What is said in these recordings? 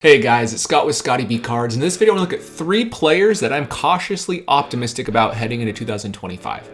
Hey guys, it's Scott with Scotty B Cards. In this video, I want to look at 3 players that I'm cautiously optimistic about heading into 2025.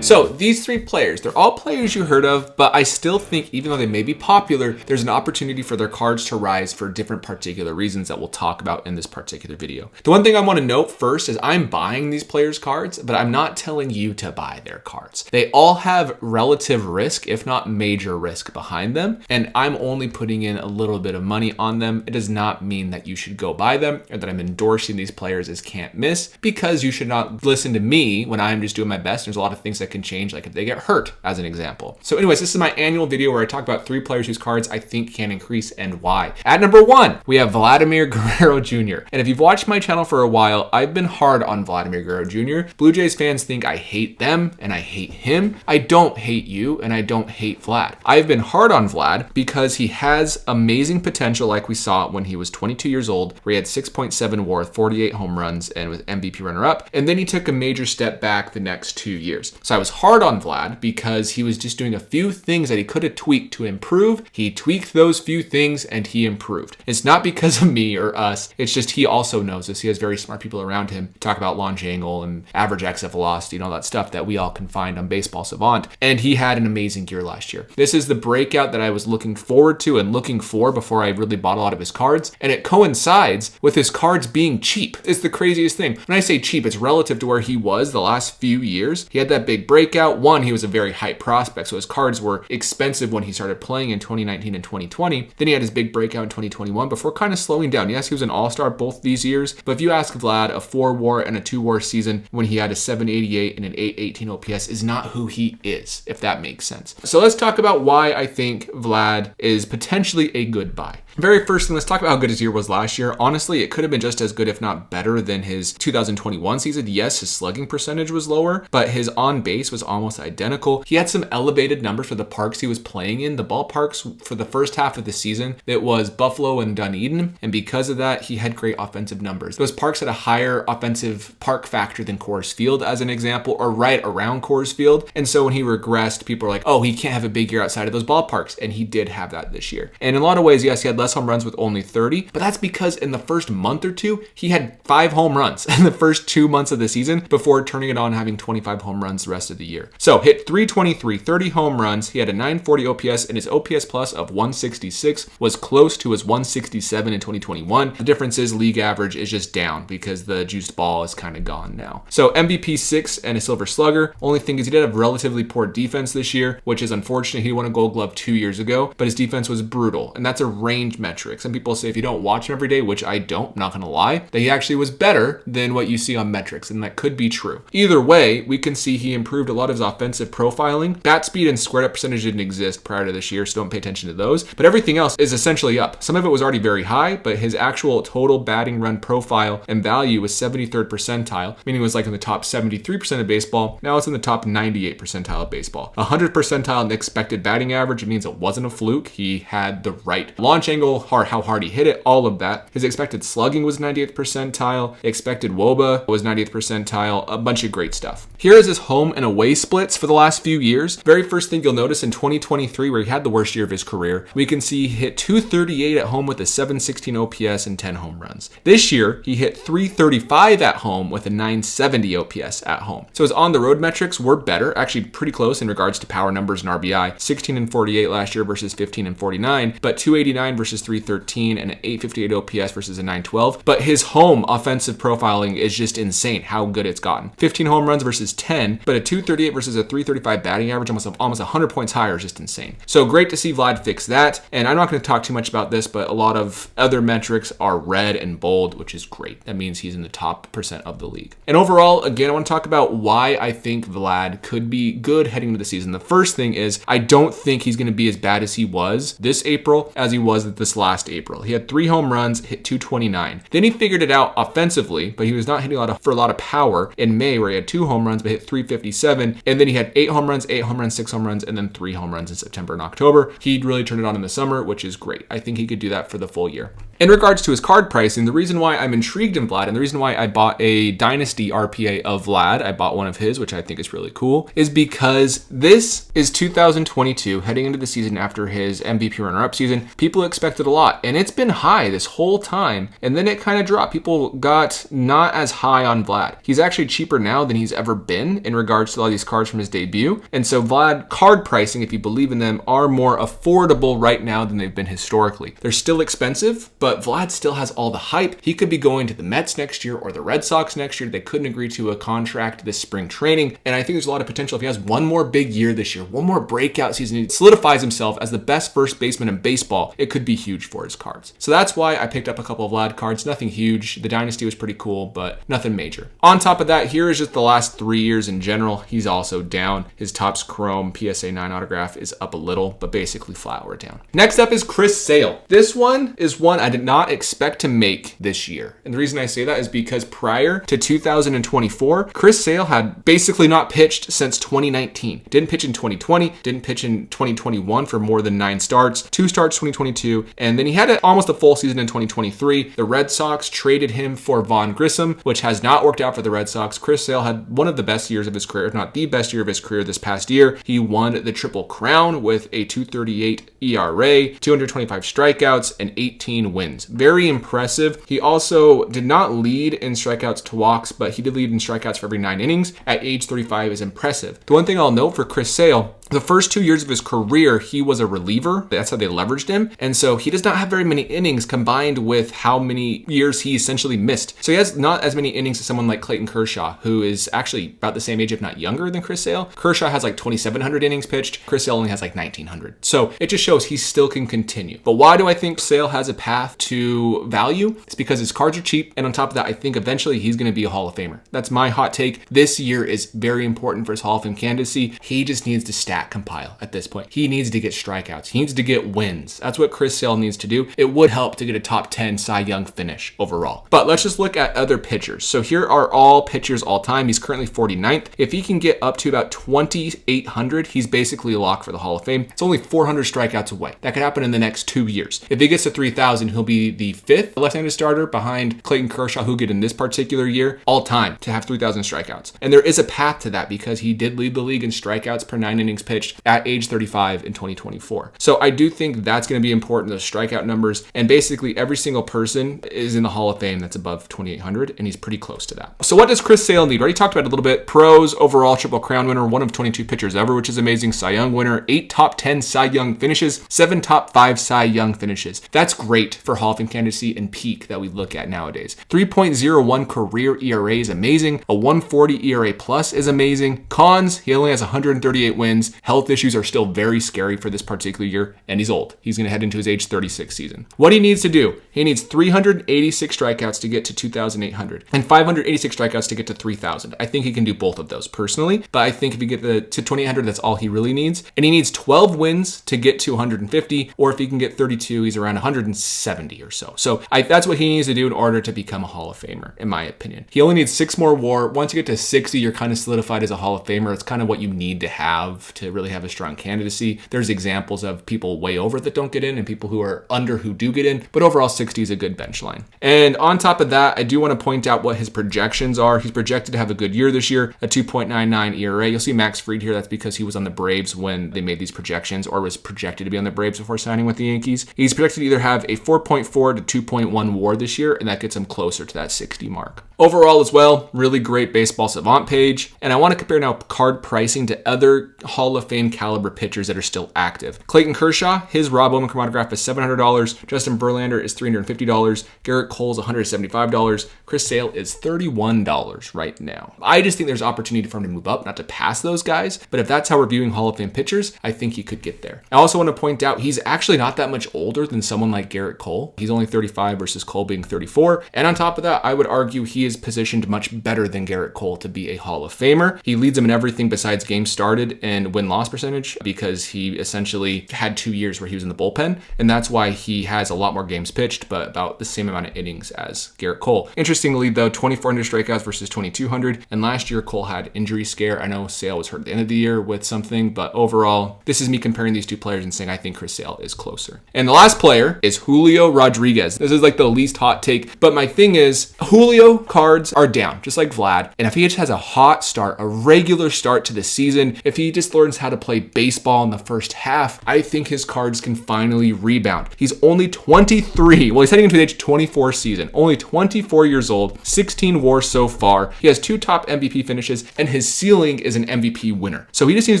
So these 3 players, they're all players you heard of, but I still think even though they may be popular, there's an opportunity for their cards to rise for different particular reasons that we'll talk about in this particular video. The one thing I want to note first is I'm buying these players' cards, but I'm not telling you to buy their cards. They all have relative risk, if not major risk behind them, and I'm only putting in a little bit of money on them. It does not mean that you should go buy them or that I'm endorsing these players as can't miss, because you should not listen to me when I'm just doing my best. There's a lot of things that can change, like if they get hurt, as an example. So anyways, this is my annual video where I talk about 3 players whose cards I think can increase and why. At number 1, we have Vladimir Guerrero Jr. And if you've watched my channel for a while, I've been hard on Vladimir Guerrero Jr. Blue Jays fans think I hate them and I hate him. I don't hate you and I don't hate Vlad. I've been hard on Vlad because he has amazing potential, like we saw when he was 22 years old, where he had 6.7 WAR, 48 home runs, and was MVP runner-up. And then he took a major step back the next 2 years. So I was hard on Vlad because he was just doing a few things that he could have tweaked to improve. He tweaked those few things and he improved. It's not because of me or us. It's just he also knows this. He has very smart people around him talk about launch angle and average exit velocity and all that stuff that we all can find on Baseball Savant. And he had an amazing year last year. This is the breakout that I was looking forward to and looking for before I really bought a lot of his cards. And it coincides with his cards being cheap. It's the craziest thing. When I say cheap, it's relative to where he was the last few years. He had that big breakout. One, he was a very hype prospect, so his cards were expensive when he started playing in 2019 and 2020. Then he had his big breakout in 2021 before kind of slowing down. Yes, he was an all-star both these years, but if you ask Vlad, a 4 WAR and a 2 WAR season when he had a 788 and an 818 OPS is not who he is, if that makes sense. So let's talk about why I think Vlad is potentially a good buy. Very first thing, let's talk about how good his year was last year. Honestly, it could have been just as good, if not better, than his 2021 season. Yes, his slugging percentage was lower, but his on base was almost identical. He had some elevated numbers for the parks he was playing in. The ballparks for the first half of the season, it was Buffalo and Dunedin, and because of that, he had great offensive numbers. Those parks had a higher offensive park factor than Coors Field, as an example, or right around Coors Field. And so when he regressed, people were like, oh, he can't have a big year outside of those ballparks, and he did have that this year. And in a lot of ways, yes, he had less home runs with only 30, but that's because in the first month or two, he had 5 home runs in the first 2 months of the season before turning it on and having 25 home runs the rest of the year. So hit 323, 30 home runs. He had a 940 OPS, and his OPS plus of 166 was close to his 167 in 2021. The difference is league average is just down because the juiced ball is kind of gone now. So MVP 6 and a silver slugger. Only thing is he did have relatively poor defense this year, which is unfortunate. He won a gold glove 2 years ago, but his defense was brutal, and that's a range metric. Some people say if you don't watch him every day, which I don't, not gonna lie, that he actually was better than what you see on metrics, and that could be true. Either way, we can see he improved a lot of his offensive profiling. Bat speed and squared up percentage didn't exist prior to this year, so don't pay attention to those, but everything else is essentially up. Some of it was already very high, but his actual total batting run profile and value was 73rd percentile, meaning it was like in the top 73% of baseball. Now it's in the top 98 percentile of baseball. 100 percentile in expected batting average. It means it wasn't a fluke. He had the right launch angle, how hard he hit it, all of that. His expected slugging was 90th percentile. Expected WOBA was 90th percentile. A bunch of great stuff. Here is his home and away splits for the last few years. Very first thing you'll notice in 2023, where he had the worst year of his career, we can see he hit 238 at home with a 716 OPS and 10 home runs. This year, he hit 335 at home with a 970 OPS at home. So his on-the-road metrics were better, actually pretty close in regards to power numbers and RBI. 16 and 48 last year versus 15 and 49, but 289 versus 313 and an 858 OPS versus a 912. But his home offensive profiling is just insane how good it's gotten. 15 home runs versus 10, but a 238 versus a 335 batting average, almost 100 points higher, is just insane. So great to see Vlad fix that. And I'm not going to talk too much about this, but a lot of other metrics are red and bold, which is great. That means he's in the top percent of the league. And overall, again, I want to talk about why I think Vlad could be good heading into the season. The first thing is I don't think he's going to be as bad as he was this April as he was this last April. He had 3 home runs, hit 229. Then he figured it out offensively, but he was not hitting for a lot of power in May, where he had 2 home runs but hit 357. And then he had 8 home runs, 6 home runs, and then 3 home runs in September and October. He really turned it on in the summer, which is great. I think he could do that for the full year. In regards to his card pricing, the reason why I'm intrigued in Vlad and the reason why I bought a Dynasty RPA of Vlad, I bought one of his, which I think is really cool, is because this is 2022, heading into the season after his MVP runner-up season. People expected a lot, and it's been high this whole time, and then it kind of dropped. People got not as high on Vlad. He's actually cheaper now than he's ever been in regards to all these cards from his debut, and so Vlad card pricing, if you believe in them, are more affordable right now than they've been historically. They're still expensive, but Vlad still has all the hype. He could be going to the Mets next year or the Red Sox next year. They couldn't agree to a contract this spring training, and I think there's a lot of potential if he has one more big year this year, one more breakout season, he solidifies himself as the best first baseman in baseball. It could be huge for his cards. So that's why I picked up a couple of Vlad cards. Nothing huge. The Dynasty was pretty cool, but nothing major. On top of that, here is just the last 3 years in general. He's also down. His Topps Chrome PSA 9 autograph is up a little, but basically flat or down. Next up is Chris Sale. This one is one I did not expect to make this year. And the reason I say that is because prior to 2024, Chris Sale had basically not pitched since 2019. Didn't pitch in 2020, didn't pitch in 2021 for more than 9 starts, 2 starts 2022, and then he had almost a full season in 2023. The Red Sox traded him for Vaughn Grissom, which has not worked out for the Red Sox. Chris Sale had one of the best years of his career, if not the best year of his career this past year. He won the Triple Crown with a 2.38 ERA, 225 strikeouts, and 18 wins. Very impressive. He also did not lead in strikeouts to walks, but he did lead in strikeouts for every 9 innings. At age 35 is impressive. The one thing I'll note for Chris Sale, the first 2 years of his career, he was a reliever. That's how they leveraged him. And so he does not have very many innings combined with how many years he essentially missed. So he has not as many innings as someone like Clayton Kershaw, who is actually about the same age, if not younger than Chris Sale. Kershaw has like 2,700 innings pitched. Chris Sale only has like 1,900. So it just shows he still can continue. But why do I think Sale has a path to value? It's because his cards are cheap. And on top of that, I think eventually he's going to be a Hall of Famer. That's my hot take. This year is very important for his Hall of Fame candidacy. He just needs to stat compile at this point. He needs to get strikeouts. He needs to get wins. That's what Chris Sale needs to do. It would help to get a top 10 Cy Young finish overall. But let's just look at other pitchers. So here are all pitchers all time. He's currently 49th. If he can get up to about 2,800, he's basically a lock for the Hall of Fame. It's only 400 strikeouts away. That could happen in the next 2 years. If he gets to 3,000, he'll be the 5th left-handed starter behind Clayton Kershaw, who get in this particular year, all time to have 3,000 strikeouts. And there is a path to that because he did lead the league in strikeouts per 9 innings pitched at age 35 in 2024. So I do think that's going to be important, those strikeout numbers. And basically every single person is in the Hall of Fame that's above 2,800, and he's pretty close to that. So what does Chris Sale need? We already talked about it a little bit. Pros, overall Triple Crown winner, 1 of 22 pitchers ever, which is amazing. Cy Young winner, 8 top 10 Cy Young finishes, 7 top 5 Cy Young finishes. That's great for Hall of Fame candidacy and peak that we look at nowadays. 3.01 career ERA is amazing. A 140 ERA plus is amazing. Cons, he only has 138 wins. Health issues are still very scary for this particular year, and he's old. He's going to head into his age 36 season. What he needs to do, he needs 386 strikeouts to get to 2,800 and 586 strikeouts to get to 3,000. I think he can do both of those personally, but I think if he get to 2,800, that's all he really needs. And he needs 12 wins to get to 150, or if he can get 32, he's around 170 or so. So that's what he needs to do in order to become a Hall of Famer, in my opinion. He only needs 6 more WAR. Once you get to 60, you're kind of solidified as a Hall of Famer. It's kind of what you need to have to really have a strong candidacy. There's examples of people way over that don't get in and people who are under who do get in, but overall 60 is a good bench line. And on top of that, I do want to point out what his projections are. He's projected to have a good year this year, a 2.99 ERA. You'll see Max Fried here. That's because he was on the Braves when they made these projections, or was projected to be on the Braves before signing with the Yankees. He's projected to either have a 4.4 to 2.1 WAR this year, and that gets him closer to that 60 mark. Overall as well, really great Baseball Savant page. And I want to compare now card pricing to other Hall of Fame caliber pitchers that are still active. Clayton Kershaw, his Rob Bowman chromatograph is $700. Justin Verlander is $350. Garrett Cole's $175. Chris Sale is $31 right now. I just think there's opportunity for him to move up, not to pass those guys. But if that's how we're viewing Hall of Fame pitchers, I think he could get there. I also want to point out he's actually not that much older than someone like Garrett Cole. He's only 35 versus Cole being 34. And on top of that, I would argue he is is positioned much better than Garrett Cole to be a Hall of Famer. He leads him in everything besides games started and win-loss percentage because he essentially had 2 years where he was in the bullpen, and that's why he has a lot more games pitched, but about the same amount of innings as Garrett Cole. Interestingly, though, 2,400 strikeouts versus 2,200, and last year Cole had injury scare. I know Sale was hurt at the end of the year with something, but overall, this is me comparing these two players and saying I think Chris Sale is closer. And the last player is Julio Rodriguez. This is like the least hot take, but my thing is Julio cards are down, just like Vlad, and if he just has a hot start, a regular start to the season, if he just learns how to play baseball in the first half, I think his cards can finally rebound. He's only 23. Well, he's heading into the age 24 season, only 24 years old, 16 WAR so far. He has 2 top MVP finishes, and his ceiling is an MVP winner. So he just needs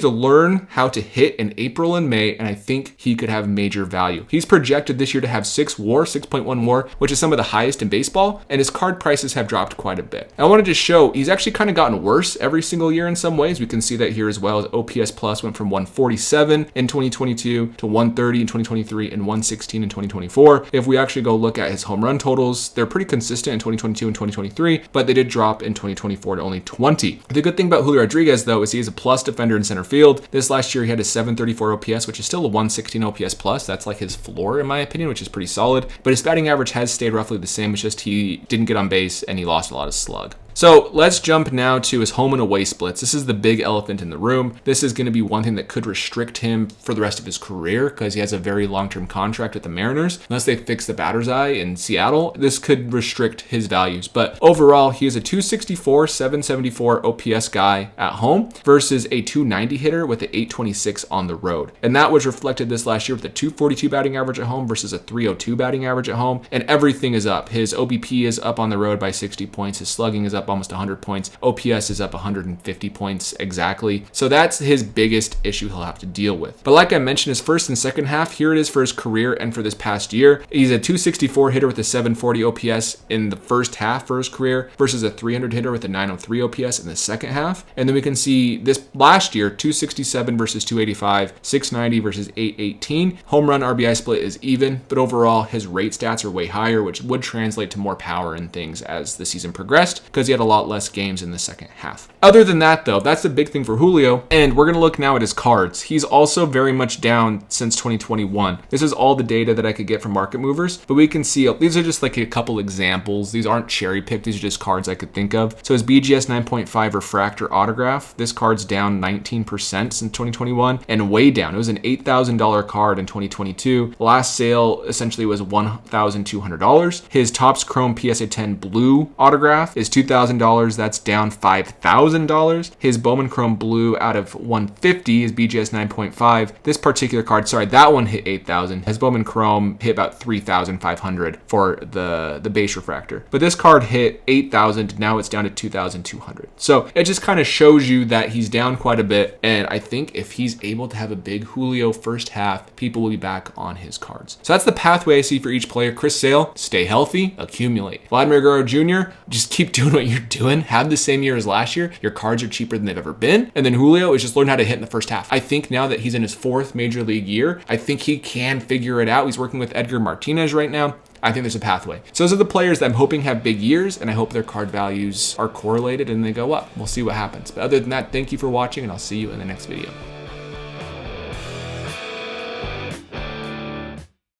to learn how to hit in April and May, and I think he could have major value. He's projected this year to have 6 WAR, 6.1 WAR, which is some of the highest in baseball, and his card prices have dropped quite a bit. I wanted to show he's actually kind of gotten worse every single year in some ways. We can see that here as well. As OPS plus went from 147 in 2022 to 130 in 2023 and 116 in 2024. If we actually go look at his home run totals, they're pretty consistent in 2022 and 2023, but they did drop in 2024 to only 20. The good thing about Julio Rodriguez, though, is he is a plus defender in center field. This last year he had a 734 OPS, which is still a 116 OPS plus. That's like his floor in my opinion, which is pretty solid, but his batting average has stayed roughly the same. It's just he didn't get on base and he lost a lot of slug. So let's jump now to his home and away splits. This is the big elephant in the room. This is going to be one thing that could restrict him for the rest of his career because he has a very long-term contract with the Mariners. Unless they fix the batter's eye in Seattle, this could restrict his values. But overall, he is a 264, 774 OPS guy at home versus a 290 hitter with an 826 on the road. And that was reflected this last year with a 242 batting average at home versus a 302 batting average at home. And everything is up. His OBP is up on the road by 60 points. His slugging is up almost 100 points. OPS is up 150 points exactly. So that's his biggest issue he'll have to deal with. But like I mentioned, his first and second half, here it is for his career and for this past year. He's a 264 hitter with a 740 OPS in the first half for his career versus a 300 hitter with a 903 OPS in the second half. And then we can see this last year, 267 versus 285, 690 versus 818. Home run RBI split is even, but overall his rate stats are way higher, which would translate to more power and things as the season progressed because he had a lot less games in the second half. Other than that, though, that's the big thing for Julio. And we're going to look now at his cards. He's also very much down since 2021. This is all the data that I could get from market movers, but we can see these are just like a couple examples. These aren't cherry picked. These are just cards I could think of. So his BGS 9.5 refractor autograph, this card's down 19% since 2021 and way down. It was an $8,000 card in 2022. The last sale essentially was $1,200. His Topps Chrome PSA 10 blue autograph is $2,000. That's down $5,000. His Bowman Chrome Blue out of 150 is BGS 9.5. This particular card, sorry, that one hit 8,000. His Bowman Chrome hit about 3,500 for the base refractor. But this card hit 8,000. Now it's down to 2,200. So it just kind of shows you that he's down quite a bit. And I think if he's able to have a big Julio first half, people will be back on his cards. So that's the pathway I see for each player. Chris Sale, stay healthy, accumulate. Vladimir Guerrero Jr., just keep doing what you're doing. Have the same year as last year. Your cards are cheaper than they've ever been. And then Julio is just learn how to hit in the first half. I think now that he's in his 4th major league year, I think he can figure it out. He's working with Edgar Martinez right now. I think there's a pathway. So those are the players that I'm hoping have big years, and I hope their card values are correlated and they go up. We'll see what happens. But other than that, thank you for watching, and I'll see you in the next video.